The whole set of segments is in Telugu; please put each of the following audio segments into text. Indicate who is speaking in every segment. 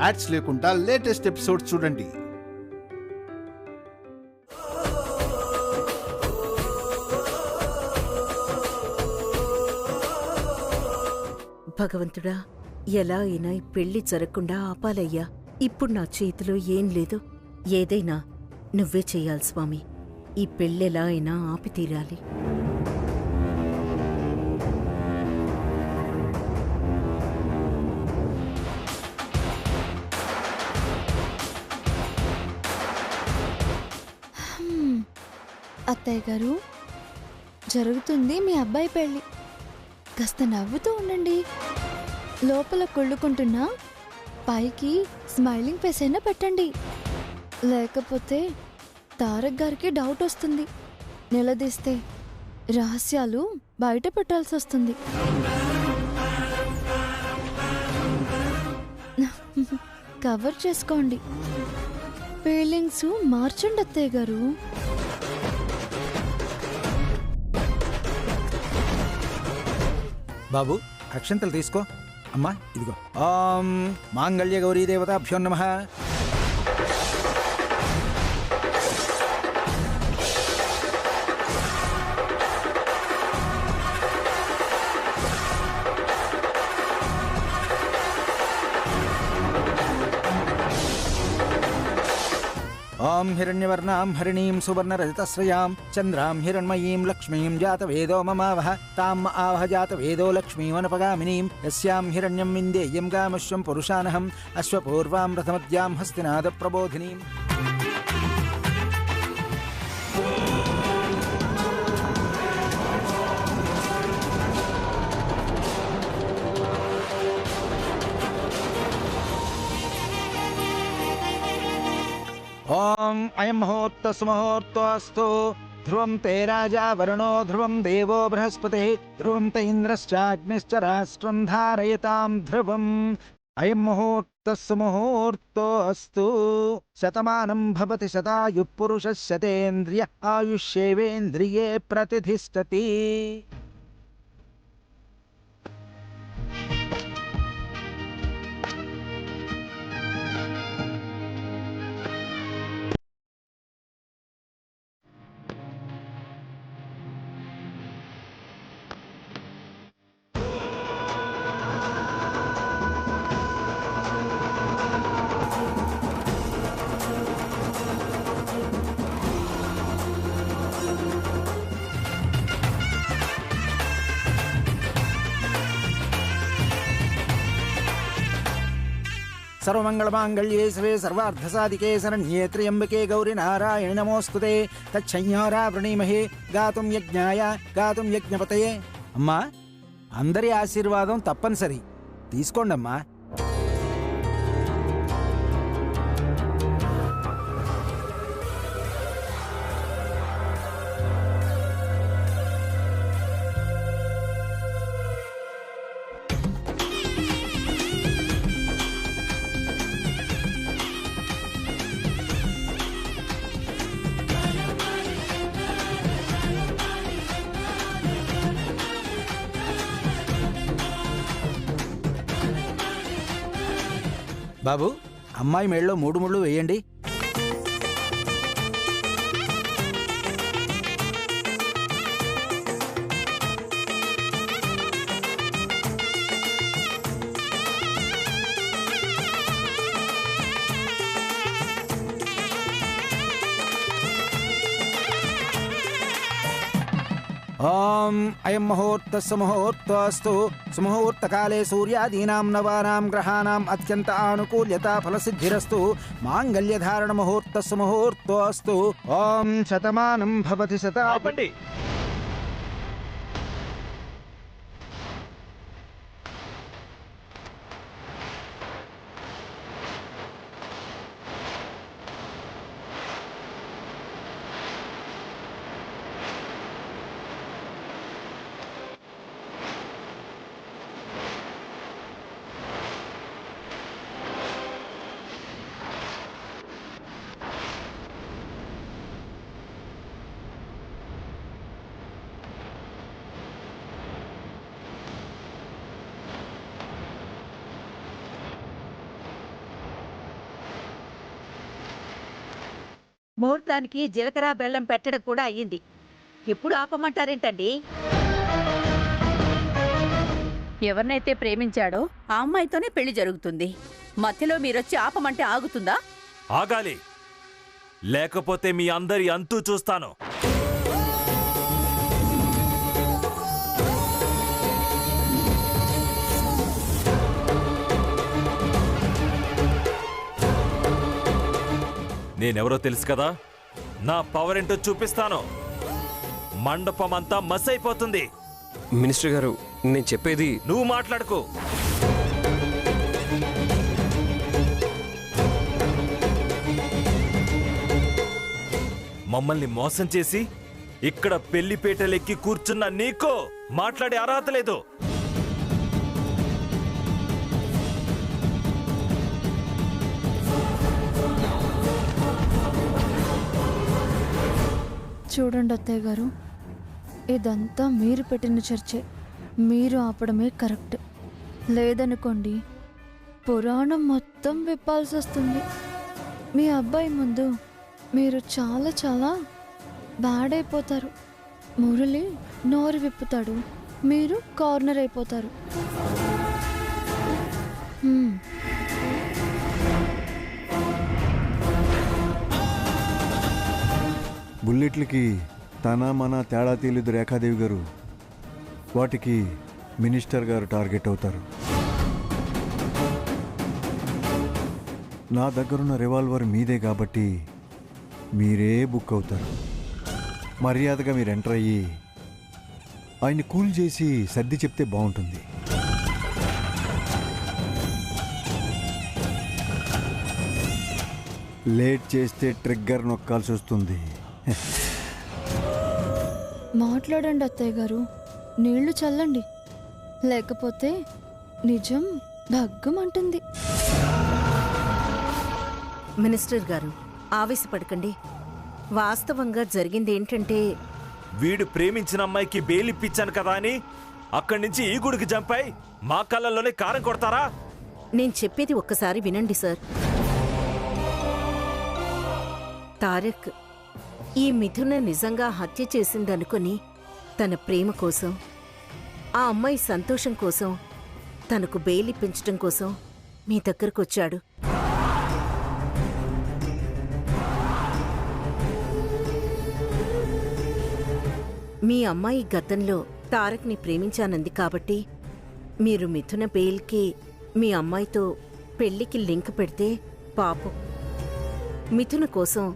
Speaker 1: యాడ్స్ లేకుండా లేటెస్ట్ ఎపిసోడ్స్ చూడండి.
Speaker 2: భగవంతుడా, ఎలా అయినా ఈ పెళ్లి జరగకుండా ఆపాలయ్యా. ఇప్పుడు నా చేతిలో ఏం లేదు. ఏదైనా నువ్వే చెయ్యాలి స్వామి. ఈ పెళ్ళెలా అయినా ఆపి తీరాలి.
Speaker 3: అత్తయ్య గారు, జరుగుతుంది మీ అబ్బాయి పెళ్ళి. కాస్త నవ్వుతూ ఉండండి. లోపల కుళ్ళుకుంటున్నా పైకి స్మైలింగ్ ఫేస్ అయినా పెట్టండి. లేకపోతే తారక్ గారికి డౌట్ వస్తుంది. నిలదీస్తే రహస్యాలు బయట పెట్టాల్సి వస్తుంది. కవర్ చేసుకోండి. ఫీలింగ్స్ మార్చండి అత్తయ్య గారు.
Speaker 4: బాబు, అక్షంతలు తీసుకో. అమ్మా ఇదిగో. ఓం మాంగళ్య గౌరీ దేవతాభ్యో నమః. ఓం హిరణ్యవర్ణాం హరిణీం సువర్ణరజతశ్రయాం చంద్రాం హిరణ్మయీం లక్ష్మీం జాతవేదో మమావహ తాం ఆవహ జాతవేదో లక్ష్మీమనపగామినీం యస్యాం హిరణ్యం విందేయం గామశ్వం పురుషానహం అశ్వపూర్వాం రథమద్యాం హస్తినాద ప్రబోధినీం. ఓం అయం ముహూర్త సుముహూర్తోస్తు. ధ్రువం తే రాజా వరుణో ధ్రువం దేవో బృహస్పతి ధ్రువం త ఇంద్రశ్చాగ్నిశ్చ రాష్ట్రం ధారయతాం ధ్రువం. అయం ముహూర్త సుముహూర్తోస్తు. శతమానం భవతి శతాయుః పురుషः శతేంద్రియ ఆయుష్యేవేంద్రియే ప్రతిష్ఠతి. సర్వమంగళమాంగళ్యే శివే సర్వార్థసాధికే శరణ్యే త్ర్యంబకే గౌరి నారాయణి నమోస్తుతే. తచ్చంయోరా వృణీమహే గాతుం యజ్ఞాయ గాతుం యజ్ఞపతయే. అమ్మా, అందరి ఆశీర్వాదం తప్పనిసరి. తీసుకోండమ్మా. బాబు, అమ్మాయి మెళ్ళలో 3 ముళ్ళు వేయండి. ఓం అయం ముహూర్త సుముహూర్తోస్తు. సుముహూర్తకాలే సూర్యాదీనాం నవానాం గ్రహాణాం అత్యంత ఆనుకూల్యత ఫలసిద్ధిరస్తు. మాంగళ్యధారణ ముహూర్త సుముహూర్తోస్తు. ఓం శతమానం భవతి శతాపండి.
Speaker 5: ముహూర్తానికి జీలకర్ర బెల్లం పెట్టడం కూడా అయ్యింది. ఎప్పుడు ఆపమంటారేంటండి?
Speaker 6: ఎవరినైతే ప్రేమించాడో ఆ అమ్మాయితోనే పెళ్లి జరుగుతుంది. మధ్యలో మీరొచ్చి ఆపమంటే ఆగుతుందా?
Speaker 7: ఆగాలి, లేకపోతే మీ అందరి అంతూ చూస్తాను. నేనెవరో తెలుసు కదా, నా పవర్ ఏంటో చూపిస్తాను. మండపం అంతా మస్ అయిపోతుంది.
Speaker 8: మినిస్టర్ గారు, నేను చెప్పేది.
Speaker 7: నువ్వు మాట్లాడుకో. మమ్మల్ని మోసం చేసి ఇక్కడ పెళ్లిపేటలెక్కి కూర్చున్న నీకో మాట్లాడే అర్హత లేదు.
Speaker 3: చూడండి అత్తయ్య గారు, ఇదంతా మీరు పెట్టిన చర్చే. మీరు ఆపడమే కరెక్ట్. లేదనుకోండి, పురాణం మొత్తం విప్పాల్సి వస్తుంది. మీ అబ్బాయి ముందు మీరు చాలా చాలా బ్యాడ్ అయిపోతారు. మురళి నోరు విప్పుతాడు, మీరు కార్నర్ అయిపోతారు.
Speaker 1: బుల్లెట్లకి తన మన తేడా తెలియదు రేఖాదేవి గారు. వాటికి మినిస్టర్ గారు టార్గెట్ అవుతారు. నా దగ్గరున్న రివాల్వర్ మీదే కాబట్టి మీరే బుక్ అవుతారు. మర్యాదగా మీరు ఎంటర్ అయ్యి ఆయన్ని కూల్ చేసి సర్ది చెప్తే బాగుంటుంది. లేట్ చేస్తే ట్రిగ్గర్ నొక్కాల్సి వస్తుంది.
Speaker 3: మాట్లాడండి అత్తయ్య గారు, నీళ్లు చల్లండి, లేకపోతే నిజం భగ్గమంటుంది.
Speaker 2: మినిస్టర్ గారు, ఆవేశపడకండి. వాస్తవంగా జరిగింది ఏంటంటే,
Speaker 7: వీడు ప్రేమించిన అమ్మాయికి బెయిలిప్పించాను కదా అని అక్కడి నుంచి ఈ గుడికి జంపై మా కళ్ళల్లోనే కారం కొడతారా?
Speaker 2: నేను చెప్పేది ఒక్కసారి వినండి సార్. తారక్ ఈ మిథున నిజంగా హత్య చేసిందనుకొని తన ప్రేమ కోసం, ఆ అమ్మాయి సంతోషం కోసం, తనకు బెయిల్ ఇప్పించడం కోసం మీ దగ్గరకొచ్చాడు. మీ అమ్మాయి గతంలో తారక్ని ప్రేమించానంది కాబట్టి మీరు మిథున బెయిల్కి మీ అమ్మాయితో పెళ్లికి లింక్ పెడితే పాపం మిథున కోసం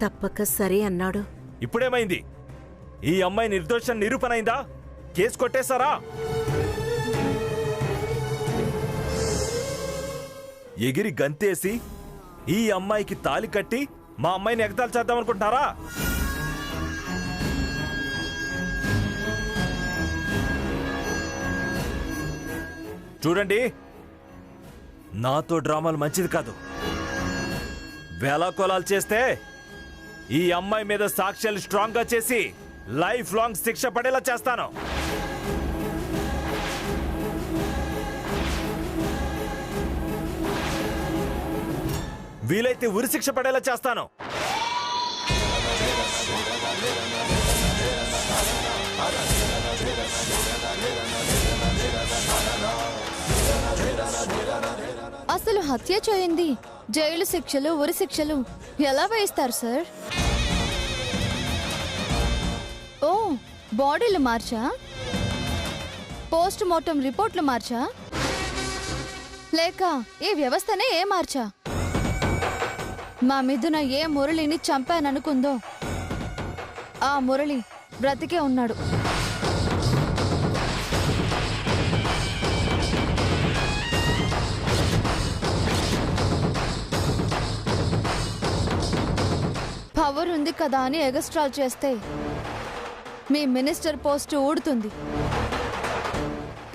Speaker 2: తప్పక సరే అన్నాడు.
Speaker 7: ఇప్పుడేమైంది? ఈ అమ్మాయి నిర్దోషం నిరూపణైందా? కేసు కొట్టేశారా? ఎగిరి గంతేసి ఈ అమ్మాయికి తాలి కట్టి మా అమ్మాయిని ఎగతాలు చేద్దామనుకుంటున్నారా? చూడండి, నాతో డ్రామాలు మంచిది కాదు. వేలాకోలాలు చేస్తే ఈ అమ్మాయి మీద సాక్ష్యాలు స్ట్రాంగ్ గా చేసి లైఫ్ లాంగ్ శిక్ష పడేలా చేస్తాను. వీలైతే ఉరి శిక్ష పడేలా చేస్తాను.
Speaker 3: అసలు హత్య చేయింది జైలు శిక్షలు, ఉరి శిక్షలు ఎలా వేయిస్తారు సార్? ఓ, బాడీలు మార్చా? పోస్ట్ మార్టం రిపోర్ట్లు మార్చా? లేక ఈ వ్యవస్థనే ఏ మార్చా? మా మిథున ఏ మురళిని చంపాననుకుందో ఆ మురళి బ్రతికే ఉన్నాడు. పవర్ ఉంది కదా అని ఎగస్ట్రాల్ చేస్తే మీ మినిస్టర్ పోస్ట్ ఊడుతుంది.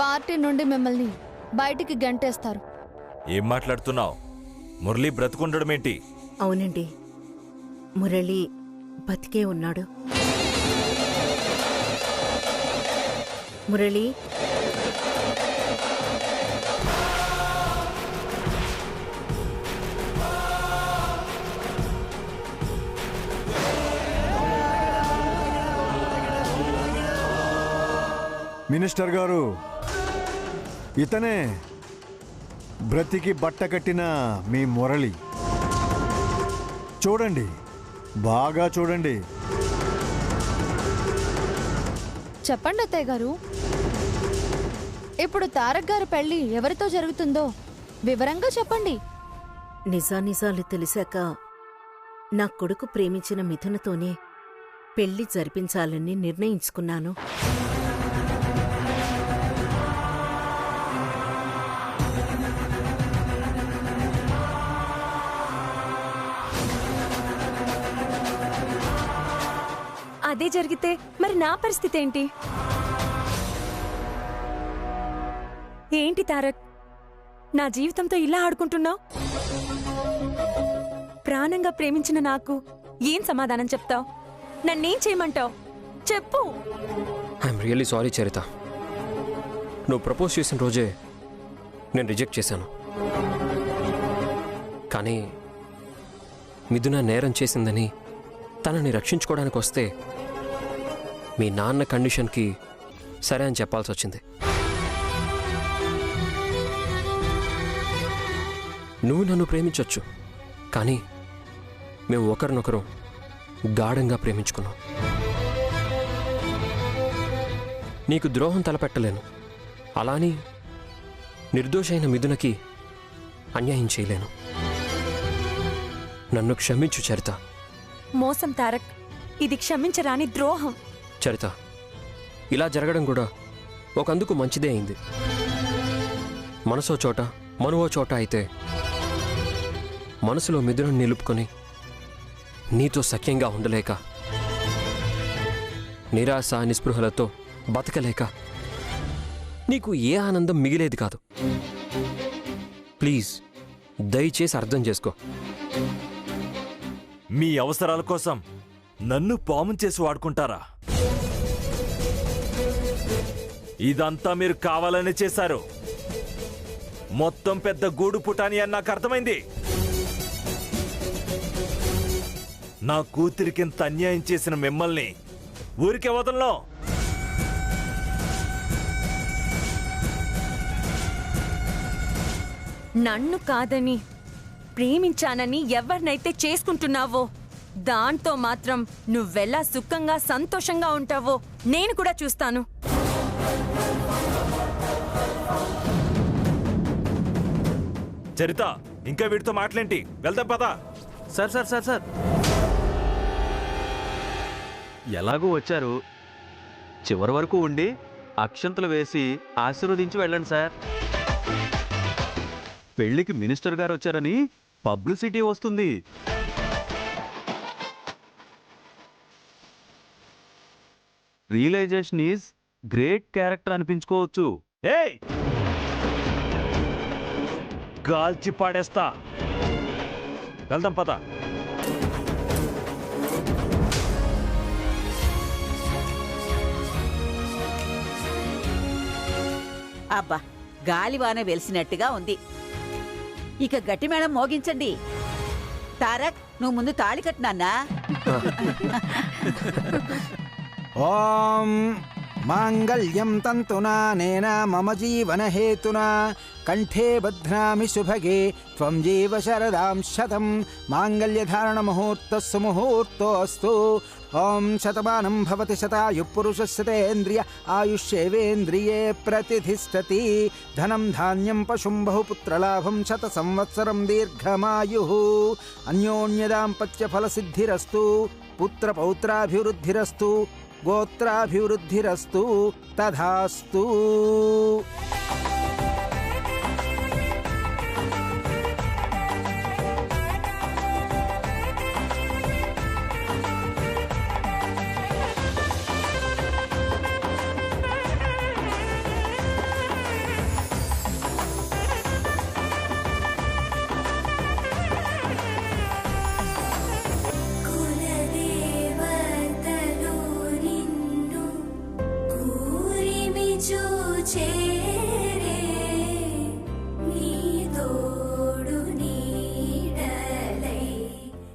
Speaker 3: పార్టీ నుండి మిమ్మల్ని బయటికి గంటేస్తారు.
Speaker 7: ఏం మాట్లాడుతున్నావు? మురళి బ్రతుకుండడమేంటి?
Speaker 2: అవునండి, మురళి బతికే ఉన్నాడు. మురళి,
Speaker 1: మినిస్టర్ గారు, ఇతనే బ్రతికి బట్ట కట్టిన మీ మురళి. చూడండి, బాగా చూడండి.
Speaker 3: చెప్పండి అత్తయ్య గారు, ఇప్పుడు తారక్ గారి పెళ్లి ఎవరితో జరుగుతుందో వివరంగా చెప్పండి.
Speaker 2: నిజానిజాలు తెలిసాక నా కొడుకు ప్రేమించిన మిథునతోనే పెళ్లి జరిపించాలని నిర్ణయించుకున్నాను.
Speaker 9: అదే జరిగితే మరి నా పరిస్థితి ఏంటి? ఏంటి తారక్, నా జీవితంతో ఇలా ఆడుకుంటున్నావు? ప్రాణంగా ప్రేమించిన నాకు ఏం సమాధానం చెప్తావు? నన్నేం చేయమంటావు? చెప్పు.
Speaker 8: ఐఎమ్ రియల్లీ సారీ చరిత. నువ్వు ప్రపోజ్ చేసిన రోజే నేను రిజెక్ట్ చేశాను. కానీ మిథున నేరం చేసిందని తనని రక్షించుకోవడానికి వస్తే మీ నాన్న కండిషన్కి సరే అని చెప్పాల్సి వచ్చింది. నువ్వు నన్ను ప్రేమించొచ్చు, కానీ మేము ఒకరినొకరు గాఢంగా ప్రేమించుకున్నాం. నీకు ద్రోహం తలపెట్టలేను, అలాని నిర్దోషైన మిథునకి అన్యాయం చేయలేను. నన్ను క్షమించు చరిత.
Speaker 9: మోసం తారక్, ఇది క్షమించరాని ద్రోహం.
Speaker 8: చరిత, ఇలా జరగడం కూడా ఒకందుకు మంచిదే అయింది. మనసో చోట మనువో చోట అయితే మనసులో మిథునను నిలుపుకొని నీతో సఖ్యంగా ఉండలేక, నిరాశ నిస్పృహలతో బతకలేక నీకు ఏ ఆనందం మిగిలేది కాదు. ప్లీజ్ దయచేసి అర్థం చేసుకో.
Speaker 7: మీ అవసరాల కోసం నన్ను పాము చేసి వాడుకుంటారా? ఇదంతా మీరు కావాలని చేశారు. మొత్తం పెద్ద గూడు పుటాని అని నాకు అర్థమైంది. నా కూతురికింత అన్యాయం చేసిన మిమ్మల్ని ఊరికే వదలను.
Speaker 9: నన్ను కాదని ప్రేమించానని ఎవరినైతే చేసుకుంటున్నావో దాంతో మాత్రం నువ్వెలా సుఖంగా సంతోషంగా ఉంటావో నేను కూడా చూస్తాను.
Speaker 7: చరిత, ఇంకా వీడితో మాటలేంటి? వెళ్దాం పదా.
Speaker 10: సార్ సార్ సార్ సార్ ఎలాగూ వచ్చారు, చివరి వరకు ఉండి అక్షంతలు వేసి ఆశీర్వదించి వెళ్ళండి సార్. పెళ్లికి మినిస్టర్ గారు వచ్చారని పబ్లిసిటీ వస్తుంది. రియలైజేషన్ ఈజ్ గ్రేట్ క్యారెక్టర్ అనిపించుకోవచ్చు.
Speaker 7: ఏయ్, గాల్చి పాడేస్తా. వెళ్దాం పద.
Speaker 5: అబ్బా, గాలివాన వెలిసినట్టుగా ఉంది. ఇక గట్టి మేళం మోగించండి. తారక్, నువ్వు ముందు తాళి కట్టినాన్నా.
Speaker 4: ఓం మాంగళ్యం తంతునా నేన మమ జీవన హేతునా కంఠే బధ్నామి శుభగే త్వం జీవ శరదాం శతం మాంగళ్యధారణ ముహూర్తస్సు ముహూర్తోస్తు. ఓం శతమానం భవతి శతాయు పురుషస్యతేంద్రియ ఆయుష్యేవేంద్రియే ప్రతిధిష్టతి. ధనం ధాన్యం పశుం బహుపుత్రలాభం శత సంవత్సరం దీర్ఘమాయు. అన్యోన్యదాంపత్య ఫలసిద్ధిరస్తు. పుత్రపౌత్రాభివృద్ధిరస్తు. గోత్రాభివృద్ధిరస్తు. తథాస్తు.
Speaker 11: తోడు.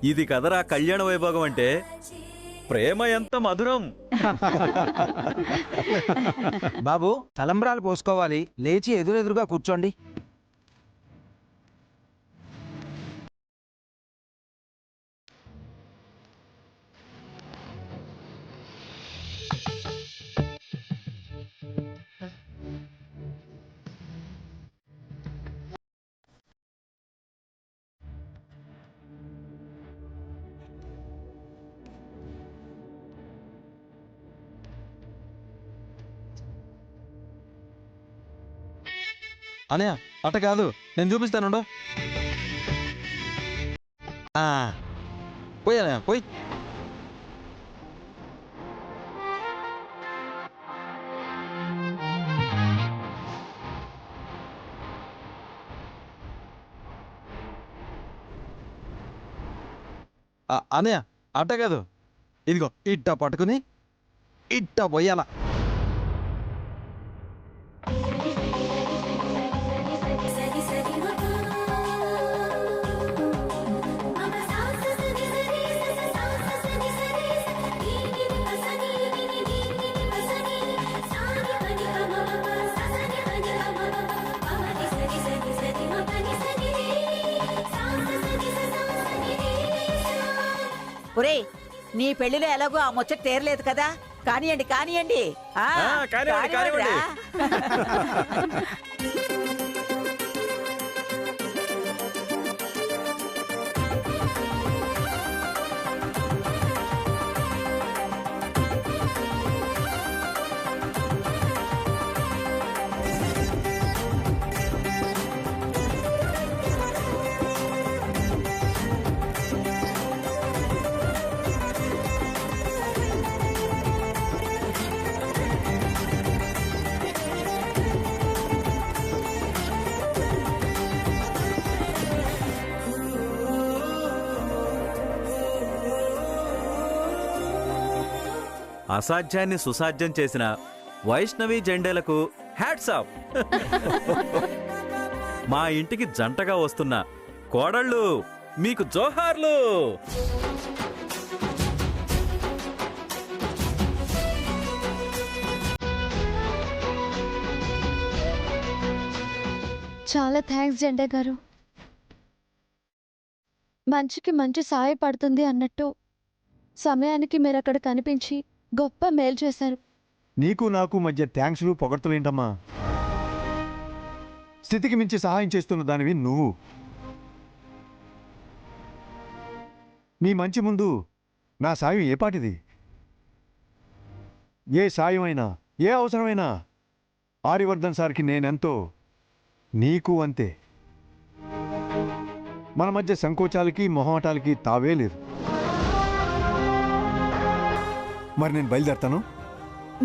Speaker 10: ఇది కదరా కళ్యాణ వైభోగం అంటే. ఇది కదరా కళ్యాణ వైభోగం అంటే ప్రేమ ఎంత మధురం.
Speaker 4: బాబు తలంబ్రాలు పోసుకోవాలి, లేచి ఎదురెదురుగా కూర్చోండి.
Speaker 10: అనయ్య అట కాదు, నేను చూపిస్తాను. పోయి అనయ్య పోయి. అనయ్య అట కాదు, ఇదిగో ఇట్ట పట్టుకుని ఇట్ట పోయాల.
Speaker 5: ఒరేయ్, నీ పెళ్లిలో ఎలాగో ఆ ముచ్చట తీరలేదు కదా, కానియండి కానియండి.
Speaker 7: కానివ్వండి. అసాధ్యాన్ని సుసాధ్యం చేసిన వైష్ణవి జెండేలకు హ్యాట్స్ ఆఫ్. మా ఇంటికి జంటగా వస్తున్న కోడళ్ళు మీకు జోహార్లు.
Speaker 3: చాలా థ్యాంక్స్ జెండే గారు. మంచికి మంచి సాయపడుతుంది అన్నట్టు సమయానికి మీరు అక్కడ కనిపించి గొప్ప మేలు చేశారు.
Speaker 1: నీకు నాకు మధ్య థ్యాంక్స్లు పొగడ్తలేంటమ్మా? స్థితికి మించి సహాయం చేస్తున్న దానివి నువ్వు. నీ మంచి ముందు నా సాయం ఏ పాటిది? ఏ సాయం అయినా, ఏ అవసరమైనా ఆర్యవర్ధన్ సార్కి నేనెంతో, నీకు అంతే. మన మధ్య సంకోచాలకి మొహమాటాలకి తావే లేదు. మరి నేను బయలుదేరతాను.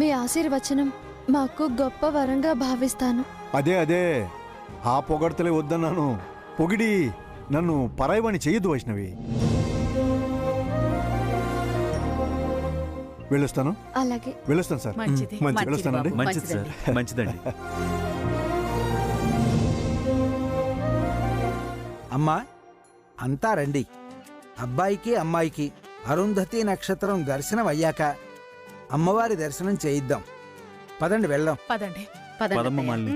Speaker 3: మీ ఆశీర్వచనం మాకు గొప్ప వరంగా భావిస్తాను.
Speaker 1: అదే ఆ పొగడ్తలే వద్దన్నాను. పొగిడి నన్ను పరాయివాణి చెయ్యొద్దు వైష్ణవి. వెళ్ళొస్తాను.
Speaker 3: అలాగే
Speaker 1: వెళ్ళొస్తాను సార్.
Speaker 6: మంచిది.
Speaker 1: మంచి వెళ్ళొస్తానండి.
Speaker 10: మంచిది సార్, మంచిదండి.
Speaker 4: అమ్మా అంతా రండి. అబ్బాయికి అమ్మాయికి అరుంధతి నక్షత్రం దర్శనం అయ్యాక అమ్మవారి దర్శనం చేయిద్దాం. పదండి వెళ్దాం.
Speaker 6: పదండి.
Speaker 10: పదమ్మ మళ్ళీ.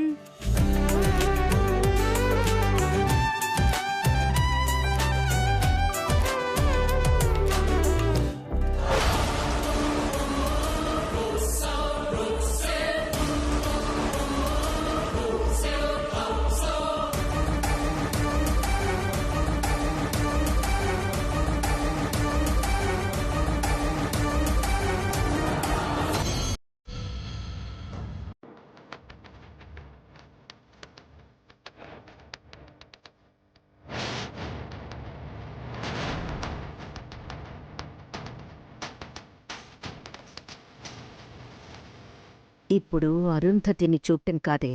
Speaker 2: ఇప్పుడు అరుంధతిని చూడటం కాదే,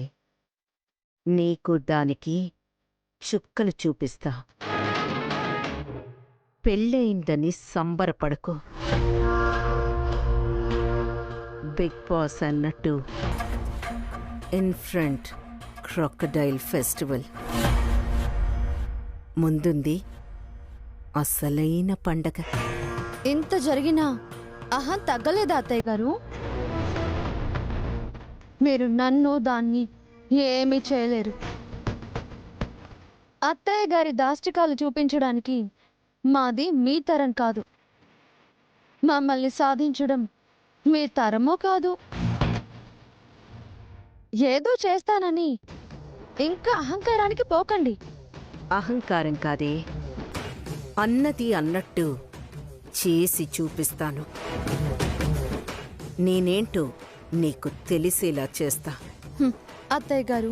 Speaker 2: నీకు దానికి చుక్కలు చూపిస్తా. పెళ్ళయిందని సంబరపడకు. బిగ్ బాస్ అన్నట్టు ఇన్ ఫ్రంట్ క్రొకడైల్ ఫెస్టివల్ ముందుంది అసలైన పండగ.
Speaker 3: ఇంత జరిగినా అహం తగ్గలేదా అత్తయ్య గారు? మీరు నన్ను దాన్ని ఏమీ చేయలేరు. అత్తయ్య గారి దాష్టికాలు చూపించడానికి మాది మీ తరం కాదు. మమ్మల్ని సాధించడం మీ తరమో కాదు. ఏదో చేస్తానని ఇంకా అహంకారానికి పోకండి.
Speaker 2: అహంకారం కాదే, అన్నది అన్నట్టు చేసి చూపిస్తాను. నేనేంటో నీకు తెలిసేలా చేస్తా.
Speaker 3: అత్తయ్య గారు,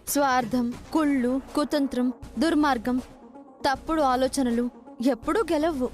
Speaker 3: స్వార్థం, కుళ్ళు, కుతంత్రం, దుర్మార్గం, తప్పుడు ఆలోచనలు ఎప్పుడూ గెలవ్వు.